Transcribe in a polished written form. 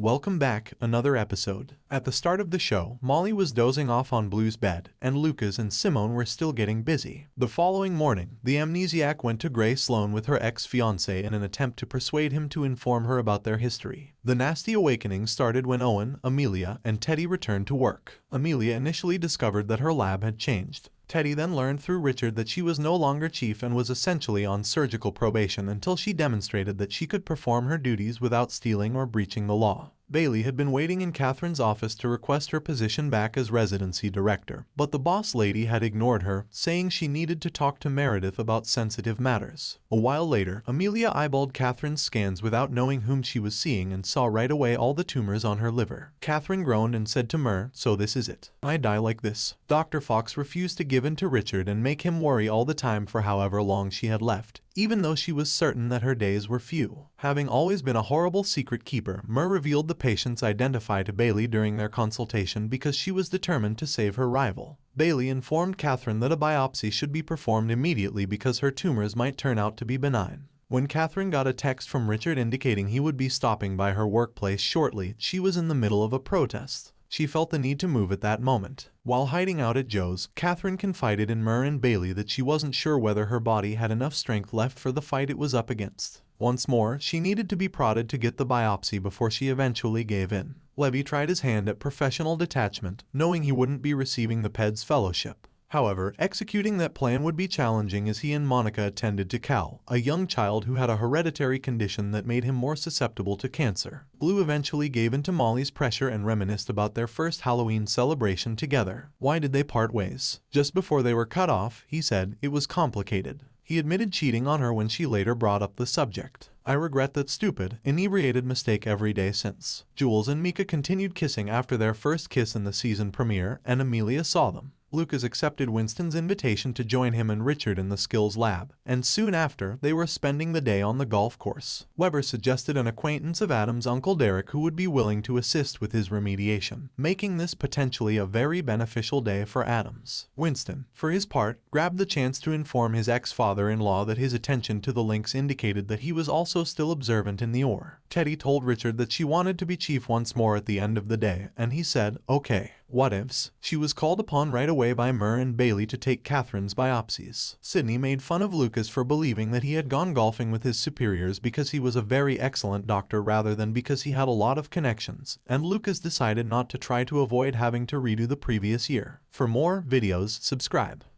welcome back, another episode. At the start of the show, Molly was dozing off on Blue's bed, and Lucas and Simone were still getting busy. The following morning, the amnesiac went to Grey Sloan with her ex-fiancé in an attempt to persuade him to inform her about their history. The nasty awakening started when Owen, Amelia, and Teddy returned to work. Amelia initially discovered that her lab had changed. Teddy then learned through Richard that she was no longer chief and was essentially on surgical probation until she demonstrated that she could perform her duties without stealing or breaching the law. Bailey had been waiting in Catherine's office to request her position back as residency director, but the boss lady had ignored her, saying she needed to talk to Meredith about sensitive matters. A while later, Amelia eyeballed Catherine's scans without knowing whom she was seeing and saw right away all the tumors on her liver. Catherine groaned and said to Mer, "So this is it. I die like this." Dr. Fox refused to give in to Richard and make him worry all the time for however long she had left, even though she was certain that her days were few. Having always been a horrible secret keeper, Mer revealed the patient's identity to Bailey during their consultation because she was determined to save her rival. Bailey informed Catherine that a biopsy should be performed immediately because her tumors might turn out to be benign. When Catherine got a text from Richard indicating he would be stopping by her workplace shortly, she was in the middle of a protest. She felt the need to move at that moment. While hiding out at Joe's, Catherine confided in Mer and Bailey that she wasn't sure whether her body had enough strength left for the fight it was up against. Once more, she needed to be prodded to get the biopsy before she eventually gave in. Levy tried his hand at professional detachment, knowing he wouldn't be receiving the PED's fellowship. However, executing that plan would be challenging as he and Monica attended to Cal, a young child who had a hereditary condition that made him more susceptible to cancer. Blue eventually gave in to Molly's pressure and reminisced about their first Halloween celebration together. Why did they part ways? Just before they were cut off, he said, it was complicated. He admitted cheating on her when she later brought up the subject. I regret that stupid, inebriated mistake every day since. Jules and Mika continued kissing after their first kiss in the season premiere, and Amelia saw them. Lucas accepted Winston's invitation to join him and Richard in the skills lab, and soon after, they were spending the day on the golf course. Weber suggested an acquaintance of Adam's Uncle Derek who would be willing to assist with his remediation, making this potentially a very beneficial day for Adams. Winston, for his part, grabbed the chance to inform his ex-father-in-law that his attention to the links indicated that he was also still observant in the ore. Teddy told Richard that she wanted to be chief once more at the end of the day, and he said, okay. What ifs? She was called upon right away by Mer and Bailey to take Catherine's biopsies. Sydney made fun of Lucas for believing that he had gone golfing with his superiors because he was a very excellent doctor rather than because he had a lot of connections, and Lucas decided not to try to avoid having to redo the previous year. For more videos, subscribe.